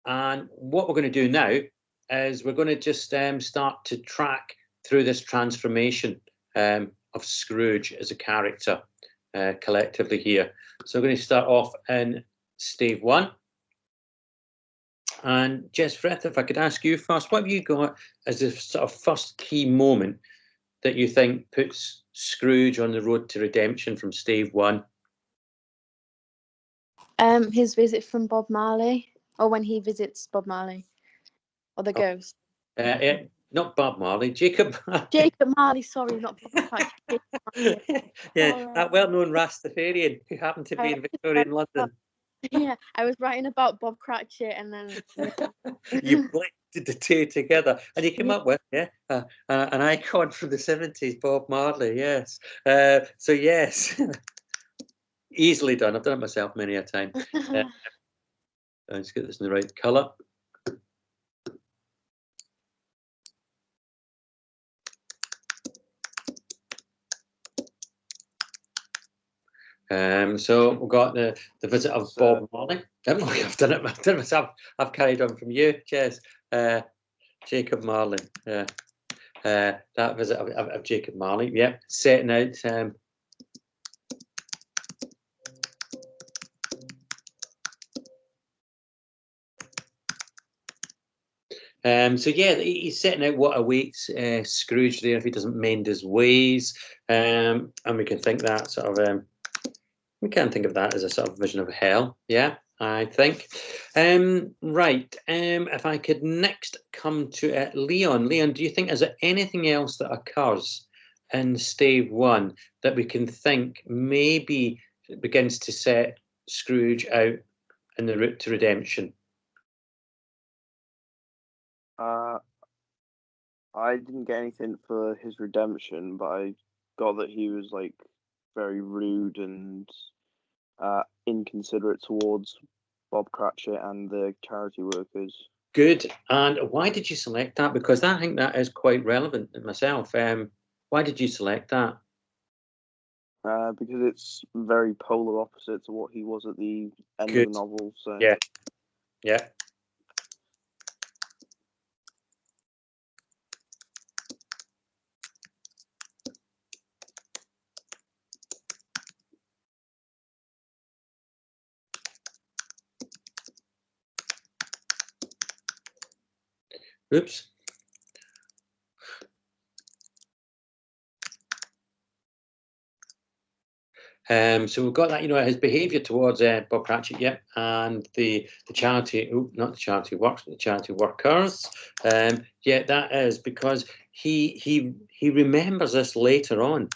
And what we're going to do now is we're going to just start to track through this transformation of Scrooge as a character collectively here. So we're going to start off in Stave 1. And Jess Frith, if I could ask you first, what have you got as the sort of first key moment that you think puts Scrooge on the road to redemption from Stave 1? His visit from Bob Marley, or when he visits Bob Marley, or the ghost. Not Bob Marley, Jacob Marley. Jacob Marley, sorry, not Bob Marley. Yeah, that well-known Rastafarian who happened to be in Victorian London. Yeah, I was writing about Bob Cratchit, and then you blended the two together, and you came up with an icon from the 70s, Bob Marley. Yes, so yes, easily done. I've done it myself many a time. Let's get this in the right colour. So we've got the visit of Bob Marley. I've done it myself. I've carried on from you, Jess. Jacob Marley. That visit of Jacob Marley. Yep, setting out. So yeah, he's setting out what awaits Scrooge there if he doesn't mend his ways, and we can think that sort of. We can think of that as a sort of vision of hell. Yeah, I think. Right. If I could next come to Leon. Leon, do you think is there anything else that occurs in Stave 1 that we can think maybe begins to set Scrooge out in the route to redemption? I didn't get anything for his redemption, but I got that he was like very rude and inconsiderate towards Bob Cratchit and the charity workers. Good. And why did you select that? Because I think that is quite relevant myself. Why did you select that? Because it's very polar opposite to what he was at the end of the novel. So yeah. Oops. So we've got that, his behaviour towards Bob Cratchit, and the charity, not the charity works, but the charity workers. That is because he remembers this later on.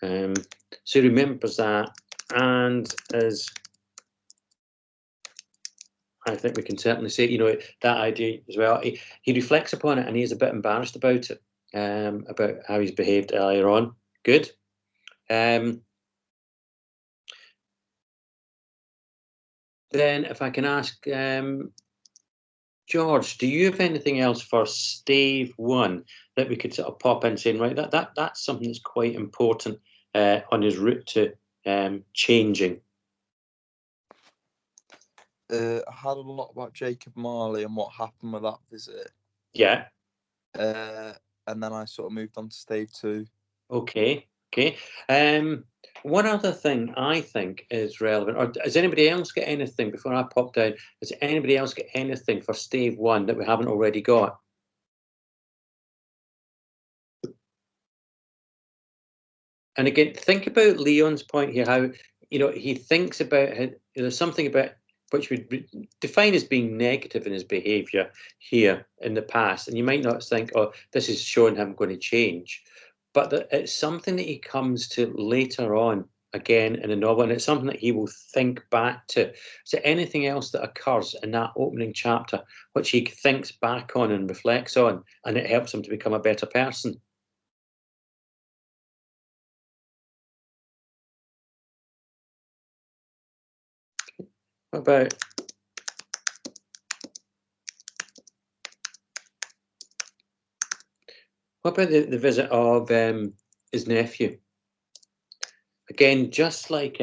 So he remembers that, and as I think we can certainly say, that idea as well. He reflects upon it, and he's a bit embarrassed about it, about how he's behaved earlier on. Good. Then, if I can ask George, do you have anything else for Stave 1 that we could sort of pop in saying, right, that's something that's quite important on his route to changing? I had a lot about Jacob Marley and what happened with that visit. Yeah. And then I sort of moved on to Stave 2. Okay. One other thing I think is relevant, or does anybody else get anything before I pop down? Does anybody else get anything for Stave 1 that we haven't already got? And again, think about Leon's point here, how, he thinks about, there's something about which would define as being negative in his behaviour here in the past. And you might not think, oh, this is showing him going to change. But it's something that he comes to later on, again, in the novel, and it's something that he will think back to. So anything else that occurs in that opening chapter, which he thinks back on and reflects on, and it helps him to become a better person. What about the visit of his nephew? again, just like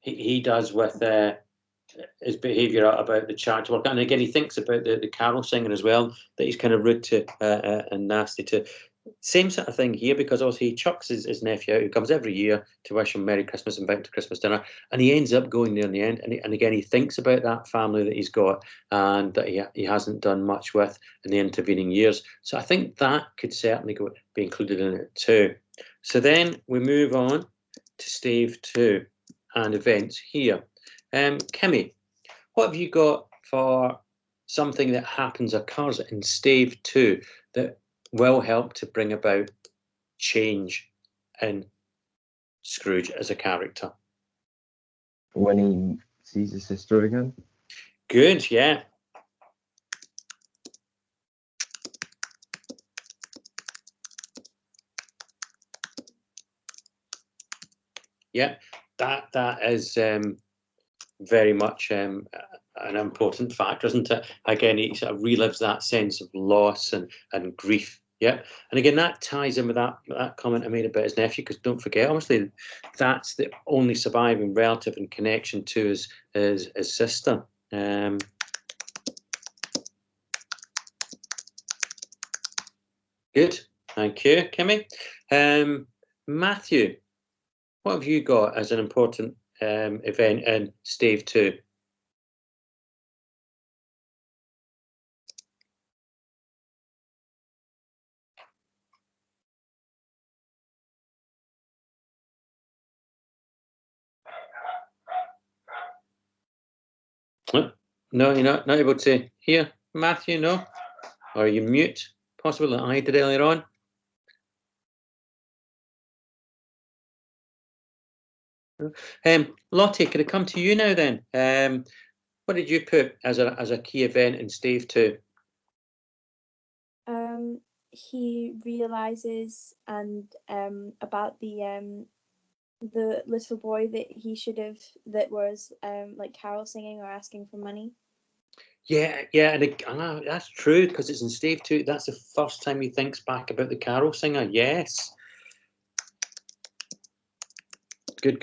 he does with his behaviour about the charity work. And again, he thinks about the carol singing as well, that he's kind of rude to and nasty to. Same sort of thing here, because also he chucks his nephew out, who comes every year to wish him Merry Christmas and invite him to Christmas dinner, and he ends up going there in the end. And again, he thinks about that family that he's got and that he hasn't done much with in the intervening years. So I think that could certainly be included in it too. So then we move on to stave 2 and events here. Kimmy, what have you got for something that occurs in stave 2 that will help to bring about change in Scrooge as a character? When he sees his sister again. Good, yeah. Yeah, that is very much an important factor, isn't it? Again, he sort of relives that sense of loss and grief. Yeah, and again, that ties in with that comment I made about his nephew, because don't forget, obviously, that's the only surviving relative in connection to his sister. Good, thank you, Kimmy. Matthew, what have you got as an important event in stave 2? No, you're not able to hear, Matthew, no? Or are you mute? Possible that I did earlier on. Lottie, could I come to you now then? What did you put as a key event in stave 2? He realizes about the little boy that was like carol singing or asking for money. Yeah, and that's true, because it's in stave 2. That's the first time he thinks back about the carol singer. Yes. Good.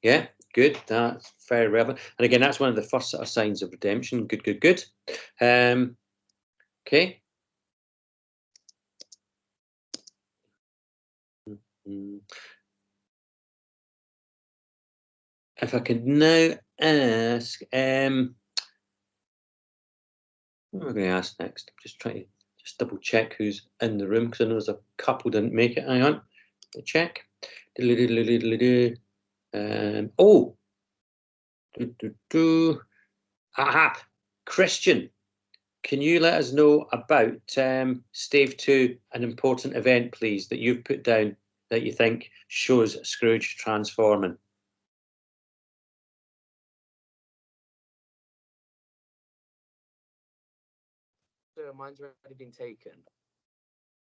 Yeah, good. That's very relevant. And again, that's one of the first sort of signs of redemption. Good. Okay. If I could now ask, what am I going to ask next? I'm just trying to double check who's in the room, because I know there's a couple didn't make it. Hang on, check. Aha, Christian, can you let us know about stave 2, an important event, please, that you've put down that you think shows Scrooge transforming? So mine's already been taken.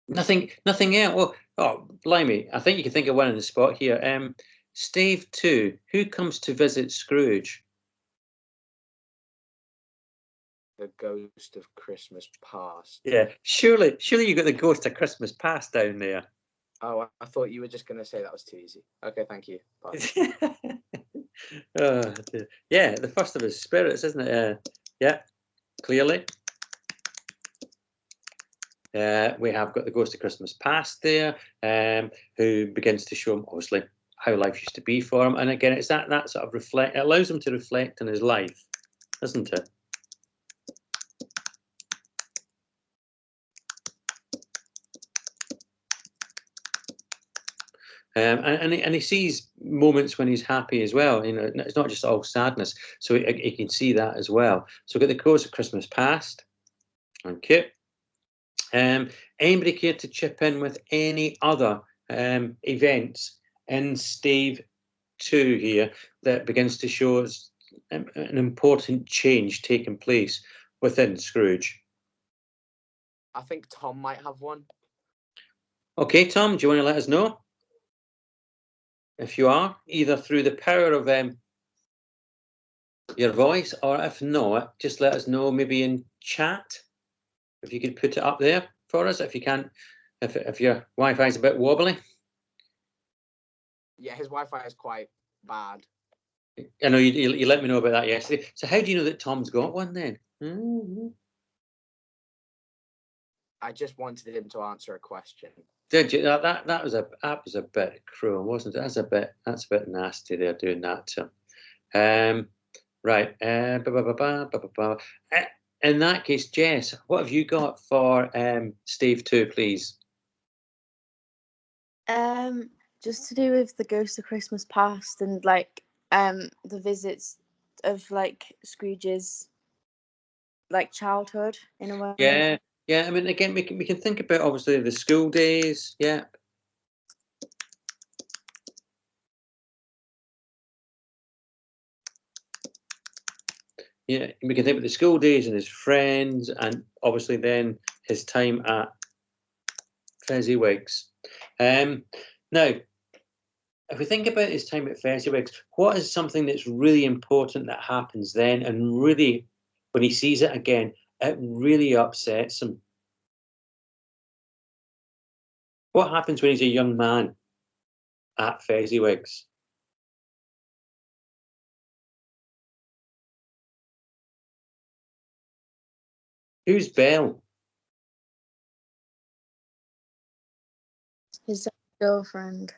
Nothing else. Oh, blimey! I think you can think of one on the spot here. Stave 2. Who comes to visit Scrooge? The Ghost of Christmas Past. Yeah, surely you got the Ghost of Christmas Past down there. Oh, I thought you were just going to say that was too easy. Okay, thank you. Bye. Oh, yeah, the first of his spirits, isn't it? Yeah, clearly. We have got the Ghost of Christmas Past there, who begins to show him, obviously, how life used to be for him. And again, it's that sort of reflect. It allows him to reflect on his life, doesn't it? And he sees moments when he's happy as well. You know, it's not just all sadness. So he can see that as well. So we've got the Ghost of Christmas Past. Okay. Anybody care to chip in with any other events in stave 2 here that begins to show us an important change taking place within Scrooge? I think Tom might have one. Okay, Tom, do you want to let us know? if you are, either through the power of your voice, or if not, just let us know maybe in chat. If you could put it up there for us, if you can't, if your Wi-Fi is a bit wobbly. Yeah, his Wi-Fi is quite bad. I know you let me know about that yesterday. So how do you know that Tom's got one then? Mm-hmm. I just wanted him to answer a question. Did you? That was a bit cruel, wasn't it? That's a bit nasty. They're doing that to him. Right. In that case, Jess, what have you got for Stave 2, please? Just to do with the Ghost of Christmas Past and like the visits of like Scrooge's like childhood in a way. Yeah. I mean, again, we can think about obviously the school days. Yeah. Yeah, we can think about the school days and his friends, and obviously then his time at Fezziwigs. Now, if we think about his time at Fezziwigs, what is something that's really important that happens then, and really, when he sees it again, it really upsets him? What happens when he's a young man at Fezziwigs? Who's Belle? His girlfriend.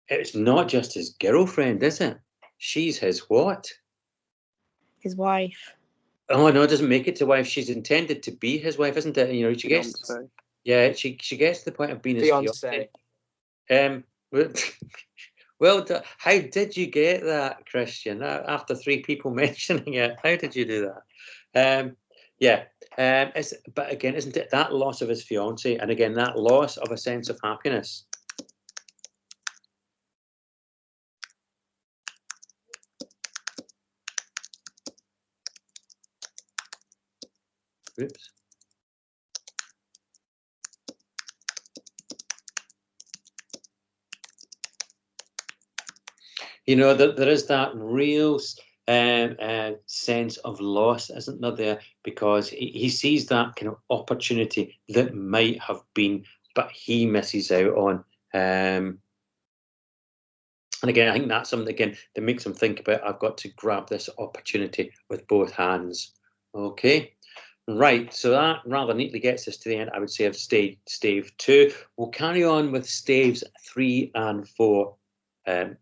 It's not just his girlfriend, is it? She's his what? His wife. Oh no, it doesn't make it to wife. She's intended to be his wife, isn't it? You know, she gets. Fiance. Yeah, she gets to the point of being his Fiance. fiance. Well, how did you get that, Christian? After 3 people mentioning it, how did you do that? But again, isn't it that loss of his fiance, and again that loss of a sense of happiness? Oops. You know, there is that real sense of loss, isn't there? Because he sees that kind of opportunity that might have been, but he misses out on. And again, I think that's something again that makes him think about. I've got to grab this opportunity with both hands. Okay. Right, so that rather neatly gets us to the end, I would say, of stave 2. We'll carry on with staves 3 and 4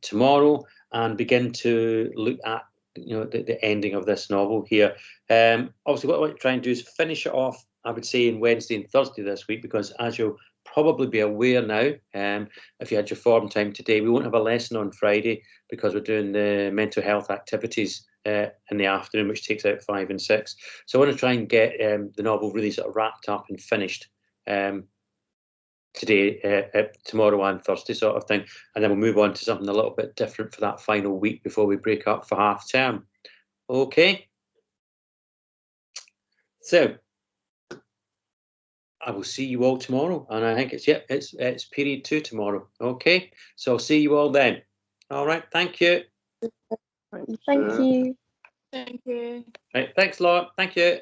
tomorrow, and begin to look at the ending of this novel here. Obviously, what I want to try and do is finish it off, I would say, in Wednesday and Thursday this week, because as you'll probably be aware now, if you had your form time today, we won't have a lesson on Friday because we're doing the mental health activities in the afternoon, which takes out 5 and 6. So I want to try and get the novel really sort of wrapped up and finished today, tomorrow and Thursday sort of thing. And then we'll move on to something a little bit different for that final week before we break up for half term. Okay. So I will see you all tomorrow. And I think it's period 2 tomorrow. Okay. So I'll see you all then. All right. Thank you. Thank you. Thank you. Right. Thanks a lot. Thank you.